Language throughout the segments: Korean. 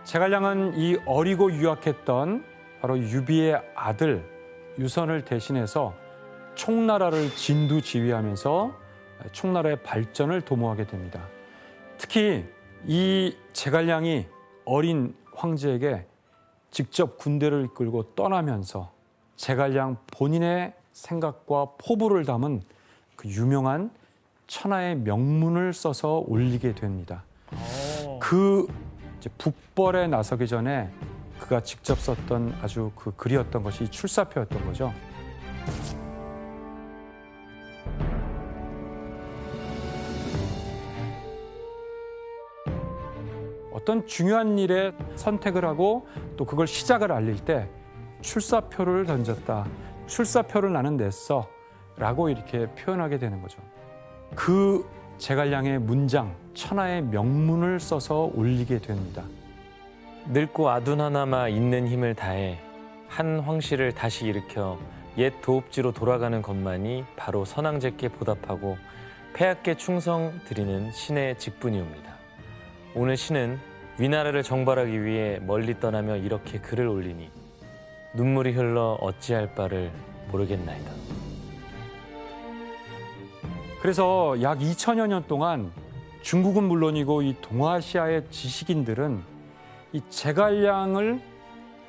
제갈량은 이 어리고 유약했던 바로 유비의 아들 유선을 대신해서 총나라를 진두지휘하면서 총나라의 발전을 도모하게 됩니다. 특히 이 제갈량이 어린 황제에게 직접 군대를 이끌고 떠나면서 제갈량 본인의 생각과 포부를 담은 그 유명한 천하의 명문을 써서 올리게 됩니다. 그 이제 북벌에 나서기 전에 그가 직접 썼던 아주 그 글이었던 것이 출사표였던 거죠. 어떤 중요한 일에 선택을 하고 또 그걸 시작을 알릴 때 출사표를 던졌다. 출사표를 나는 냈어. 라고 이렇게 표현하게 되는 거죠. 그 제갈량의 문장, 천하의 명문을 써서 올리게 됩니다. 늙고 아둔하나마 있는 힘을 다해 한 황실을 다시 일으켜 옛 도읍지로 돌아가는 것만이 바로 선왕제께 보답하고 폐하께 충성 드리는 신의 직분이옵니다. 오늘 신은 위나라를 정벌하기 위해 멀리 떠나며 이렇게 글을 올리니 눈물이 흘러 어찌할 바를 모르겠나이다. 그래서 약 2000여 년 동안 중국은 물론이고 이 동아시아의 지식인들은 이 제갈량을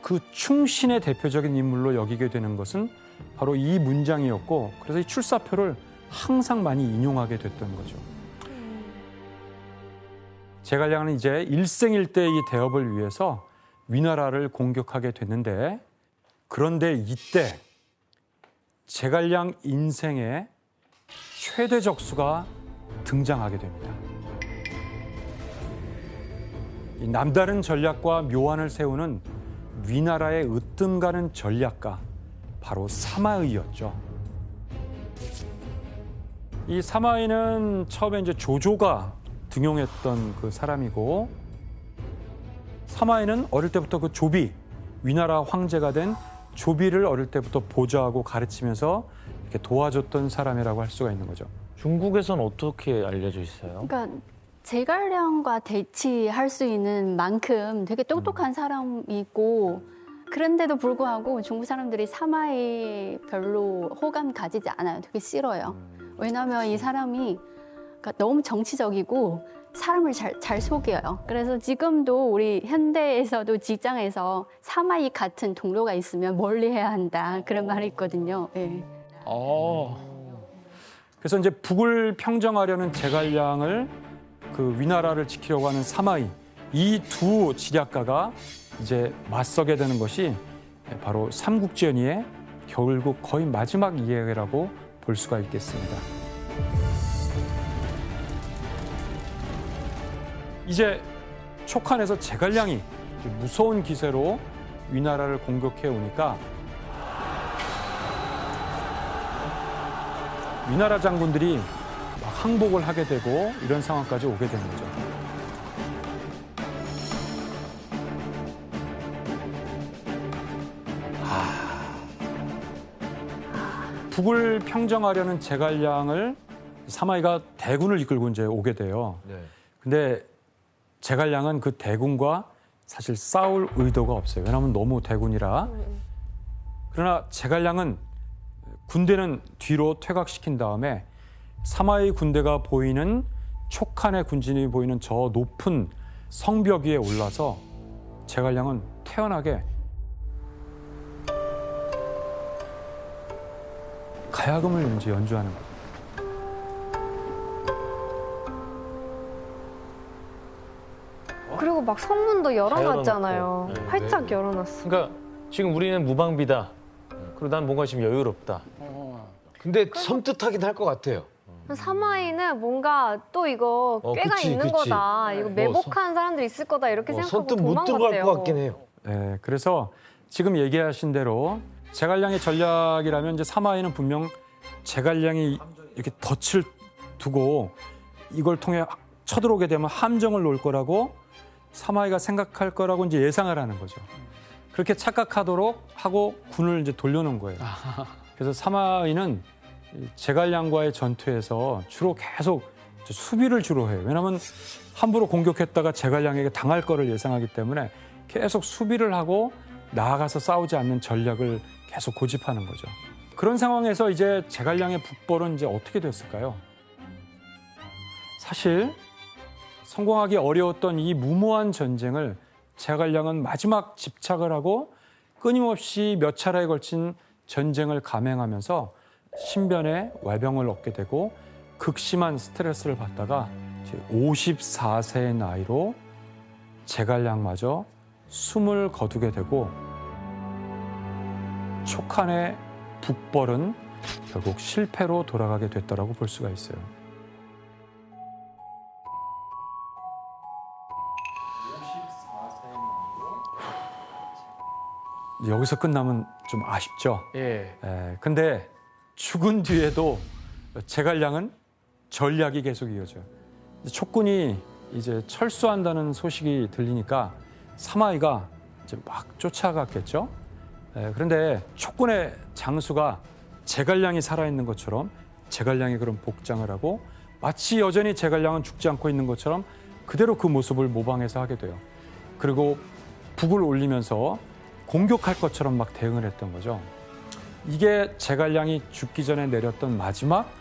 그 충신의 대표적인 인물로 여기게 되는 것은 바로 이 문장이었고, 그래서 이 출사표를 항상 많이 인용하게 됐던 거죠. 제갈량은 이제 일생일대 이 대업을 위해서 위나라를 공격하게 됐는데, 그런데 이때 제갈량 인생의 최대 적수가 등장하게 됩니다. 이 남다른 전략과 묘안을 세우는 위나라의 으뜸 가는 전략가, 바로 사마의였죠. 이 사마의는 처음에 이제 조조가 등용했던 그 사람이고, 사마의는 어릴 때부터 그 조비, 위나라 황제가 된 조비를 어릴 때부터 보좌하고 가르치면서 이렇게 도와줬던 사람이라고 할 수가 있는 거죠. 중국에선 어떻게 알려져 있어요? 그러니까 제갈량과 대치할 수 있는 만큼 되게 똑똑한 사람이고, 그런데도 불구하고 중국 사람들이 사마에 별로 호감 가지지 않아요. 되게 싫어요. 왜냐하면 이 사람이 그러니까 너무 정치적이고 사람을 잘 속여요. 그래서 지금도 우리 현대에서도 직장에서 사마이 같은 동료가 있으면 멀리해야 한다, 그런 말이 있거든요. 네. 그래서 이제 북을 평정하려는 제갈량을 그 위나라를 지키려고 하는 사마이, 이 두 지략가가 이제 맞서게 되는 것이 바로 삼국지연의의 결국 거의 마지막 이야기라고 볼 수가 있겠습니다. 이제 촉한에서 제갈량이 무서운 기세로 위나라를 공격해 오니까 위나라 장군들이 막 항복을 하게 되고 이런 상황까지 오게 되는 거죠. 북을 평정하려는 제갈량을 사마이가 대군을 이끌고 이제 오게 돼요. 근데 제갈량은 그 대군과 사실 싸울 의도가 없어요. 왜냐하면 너무 대군이라. 그러나 제갈량은 군대는 뒤로 퇴각시킨 다음에 사마이 군대가 보이는, 촉한의 군진이 보이는 저 높은 성벽 위에 올라서 제갈량은 태연하게 가야금을 이제 연주하는 거죠. 그리고 막 성문도 열어놨잖아요. 네. 활짝 열어놨어. 그러니까 지금 우리는 무방비다. 그리고 난 뭔가 지금 여유롭다. 근데 섬뜩하긴 할 것 같아요. 사마이는 뭔가 또 이거 꾀가 그치, 있는 그치. 거다. 이거 매복한 사람들이 있을 거다 이렇게 생각하고 선뜻 못 들어갈 도망갔대요. 것 같긴 해요. 네, 그래서 지금 얘기하신 대로 제갈량의 전략이라면 이제 사마이는 분명 제갈량이 이렇게 덫을 두고 이걸 통해 쳐들어오게 되면 함정을 놓을 거라고 사마이가 생각할 거라고 이제 예상을 하는 거죠. 그렇게 착각하도록 하고 군을 이제 돌려놓은 거예요. 그래서 사마이는 제갈량과의 전투에서 주로 계속 수비를 주로 해요. 왜냐하면 함부로 공격했다가 제갈량에게 당할 거를 예상하기 때문에 계속 수비를 하고 나아가서 싸우지 않는 전략을 계속 고집하는 거죠. 그런 상황에서 이제 제갈량의 북벌은 이제 어떻게 됐을까요? 사실 성공하기 어려웠던 이 무모한 전쟁을 제갈량은 마지막 집착을 하고 끊임없이 몇 차례에 걸친 전쟁을 감행하면서 신변의 외병을 얻게 되고 극심한 스트레스를 받다가 54세의 나이로 제갈량마저 숨을 거두게 되고 촉한의 북벌은 결국 실패로 돌아가게 됐다라고 볼 수가 있어요. 여기서 끝나면 좀 아쉽죠. 예. 근데 죽은 뒤에도 제갈량은 전략이 계속 이어져요. 촉군이 이제 철수한다는 소식이 들리니까 사마이가 이제 막 쫓아갔겠죠. 그런데 촉군의 장수가 제갈량이 살아있는 것처럼 제갈량이 그런 복장을 하고 마치 여전히 제갈량은 죽지 않고 있는 것처럼 그대로 그 모습을 모방해서 하게 돼요. 그리고 북을 올리면서 공격할 것처럼 막 대응을 했던 거죠. 이게 제갈량이 죽기 전에 내렸던 마지막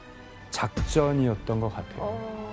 작전이었던 것 같아요.